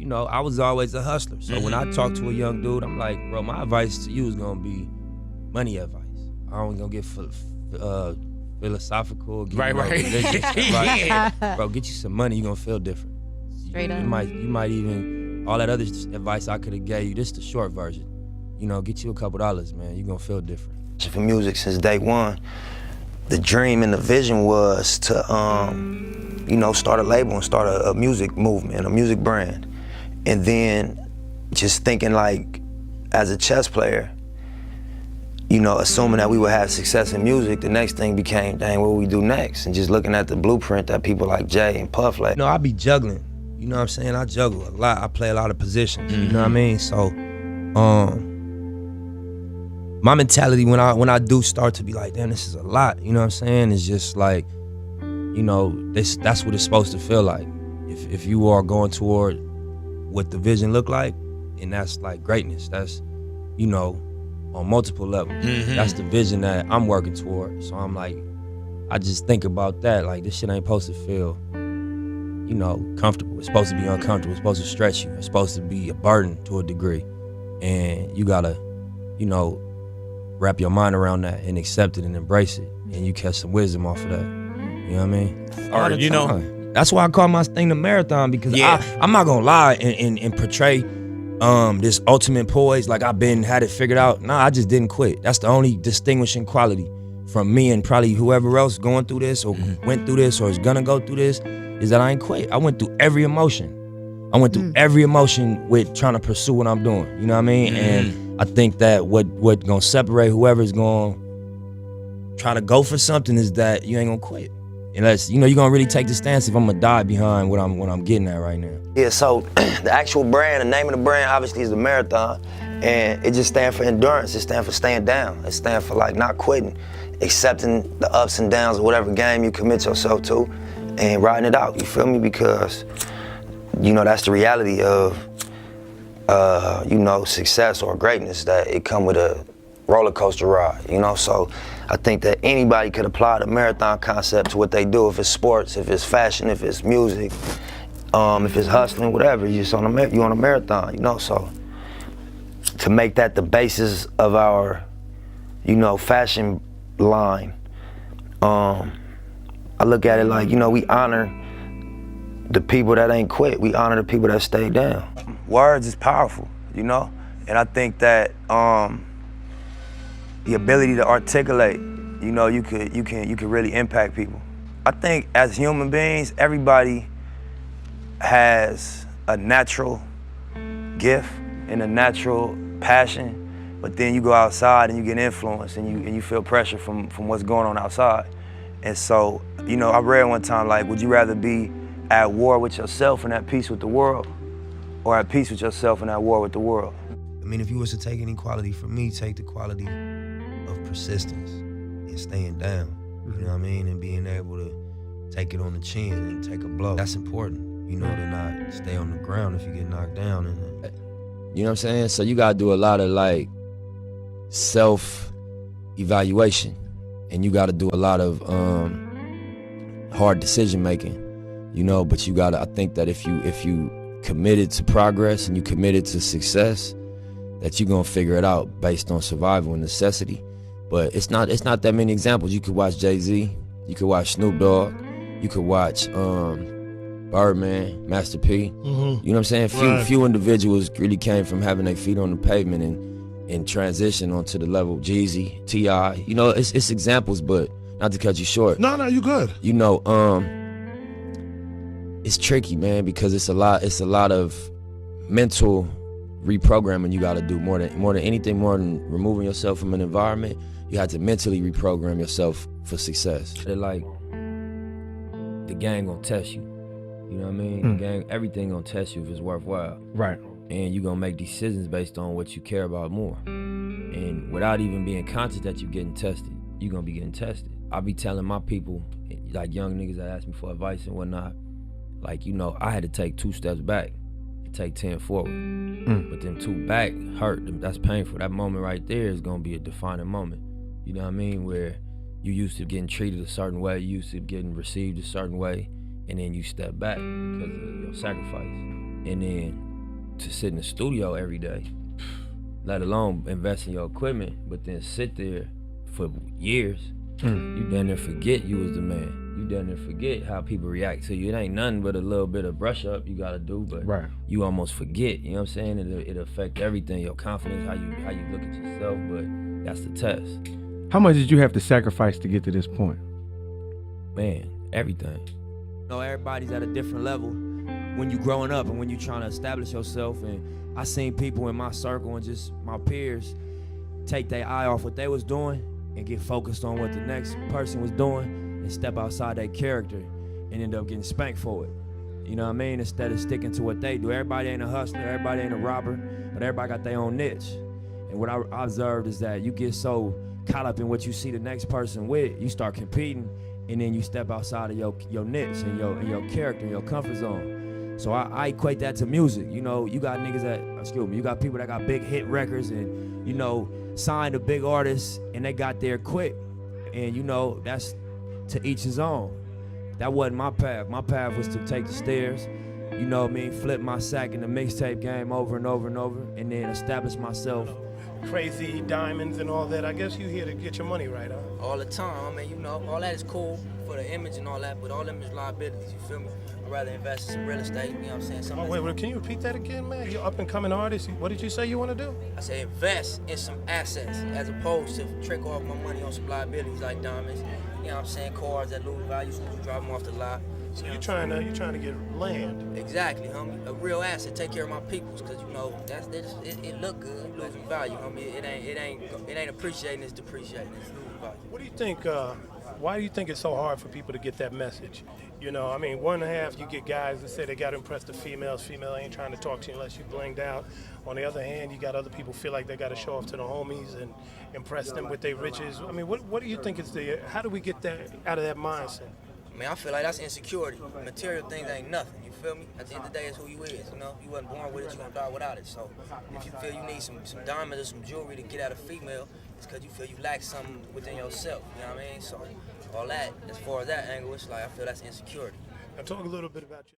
you know, I was always a hustler. So when I talk to a young dude, I'm like, bro, my advice to you is gonna be money advice. I ain't gonna get philosophical, get religious, right? Bro, get you some money, you gonna feel different. Straight up. You might even, all that other advice I could have gave you, this is the short version. You know, get you a couple dollars, man, you gonna feel different. For music since day one, the dream and the vision was to, you know, start a label and start a music movement, a music brand. And then just thinking like, as a chess player, you know, assuming that we would have success in music, the next thing became, dang, what will we do next? And just looking at the blueprint that people like Jay and Puff like. You know, I be juggling, you know what I'm saying? I juggle a lot, I play a lot of positions, you know what I mean? So, my mentality when I do start to be like, damn, this is a lot, you know what I'm saying? It's just like, you know, that's what it's supposed to feel like. If you are going toward what the vision look like, and that's like greatness, that's, you know, on multiple levels. That's the vision that I'm working toward. So I'm like, I just think about that, like this shit ain't supposed to feel, you know, comfortable. It's supposed to be uncomfortable. It's supposed to stretch you. It's supposed to be a burden to a degree. And you gotta, you know, wrap your mind around that and accept it and embrace it. And you catch some wisdom off of that. You know what I mean? Or, you know, that's why I call my thing the marathon, because I'm not gonna lie and portray this ultimate poise, like I've had it figured out. Nah, I just didn't quit. That's the only distinguishing quality from me and probably whoever else going through this or went through this or is gonna go through this, is that I ain't quit. I went through every emotion. I went through every emotion with trying to pursue what I'm doing. You know what I mean? And I think that what gonna separate whoever's gonna try to go for something is that you ain't gonna quit. Unless, you know, you're gonna really take the stance if I'm gonna die behind what I'm getting at right now. Yeah, so the actual brand, the name of the brand obviously is the Marathon, and it just stands for endurance. It stands for staying down. It stands for like not quitting, accepting the ups and downs of whatever game you commit yourself to and riding it out, you feel me? Because, you know, that's the reality of, you know, success or greatness, that it come with a roller coaster ride, you know? So I think that anybody could apply the marathon concept to what they do, if it's sports, if it's fashion, if it's music, if it's hustling, whatever, you're on a marathon, you know? So to make that the basis of our, you know, fashion line, I look at it like, you know, we honor the people that ain't quit. We honor the people that stay down. Words is powerful, you know? And I think that the ability to articulate, you know, you could really impact people. I think as human beings, everybody has a natural gift and a natural passion, but then you go outside and you get influenced and you feel pressure from what's going on outside. And so, you know, I read one time, like, would you rather be at war with yourself and at peace with the world, or at peace with yourself and at war with the world? I mean, if you was to take any quality from me, take the quality of persistence and staying down, you know what I mean? And being able to take it on the chin and take a blow. That's important, you know, to not stay on the ground if you get knocked down. And you know what I'm saying? So you gotta do a lot of like self-evaluation, and you gotta do a lot of hard decision making, you know, but you gotta, I think that if you committed to progress and you committed to success, that you're gonna figure it out based on survival and necessity. But it's not that many examples. You could watch Jay-Z, you could watch Snoop Dogg, you could watch Birdman, Master P. You know what I'm saying? Few individuals really came from having their feet on the pavement and transition onto the level of Jeezy, T.I. You know, it's examples, but not to cut you short. No, you good. You know, it's tricky, man, because it's a lot of mental reprogramming you got to do more than anything, more than removing yourself from an environment. You have to mentally reprogram yourself for success. They're like, the gang gonna test you. You know what I mean? The gang, everything gonna test you if it's worthwhile. Right. And you gonna make decisions based on what you care about more. And without even being conscious that you're getting tested, you're gonna be getting tested. I be telling my people, like young niggas that ask me for advice and whatnot, like, you know, I had to take 2 steps back and take 10 forward. But them 2 back hurt. That's painful. That moment right there is gonna be a defining moment. You know what I mean? Where you used to getting treated a certain way, you used to getting received a certain way, and then you step back because of your sacrifice. And then to sit in the studio every day, let alone invest in your equipment, but then sit there for years. You damn near forget you was the man. You damn near forget how people react to you. It ain't nothing but a little bit of brush up you gotta do, but you almost forget, you know what I'm saying? It affect everything, your confidence, how you look at yourself, but that's the test. How much did you have to sacrifice to get to this point? Man, everything. You know, everybody's at a different level when you growing up and when you trying to establish yourself. And I seen people in my circle and just my peers take their eye off what they was doing and get focused on what the next person was doing and step outside their character and end up getting spanked for it. You know what I mean? Instead of sticking to what they do. Everybody ain't a hustler, everybody ain't a robber, but everybody got their own niche. And what I observed is that you get so caught up in what you see the next person with, you start competing, and then you step outside of your niche and your character and your comfort zone. So I equate that to music. You know, you got niggas you got people that got big hit records and, you know, signed to big artists and they got there quick. And, you know, that's to each his own. That wasn't my path. My path was to take the stairs, you know what I mean, flip my sack in the mixtape game over and over and over, and then establish myself. Crazy diamonds and all that. I guess you here to get your money right, huh? All the time. I mean, you know, all that is cool for the image and all that, but all them is liabilities, you feel me? I'd rather invest in some real estate, you know what I'm saying? Something wait, can you repeat that again, man? You're up and coming artist. What did you say you want to do? I say invest in some assets as opposed to trick off my money on some liabilities like diamonds, you know what I'm saying? Cars that lose value, so you drive them off the lot. So you're trying to get land. Exactly, homie. A real asset. Take care of my peoples, cause you know it look good, losing value, homie. It ain't appreciating. It's depreciating. It's losing value. What do you think? Why do you think it's so hard for people to get that message? You know, I mean, one and a half, you get guys that say they got to impress the females. Female ain't trying to talk to you unless you blinged out. On the other hand, you got other people feel like they got to show off to the homies and impress them with their riches. I mean, what do you think is how do we get that out of that mindset? I mean, I feel like that's insecurity. Material things ain't nothing, you feel me? At the end of the day, it's who you is, you know? You wasn't born with it, you gonna die without it. So if you feel you need some diamonds or some jewelry to get at a female, it's because you feel you lack something within yourself, you know what I mean? So all that, as far as that angle, it's like I feel that's insecurity. Now talk a little bit about you.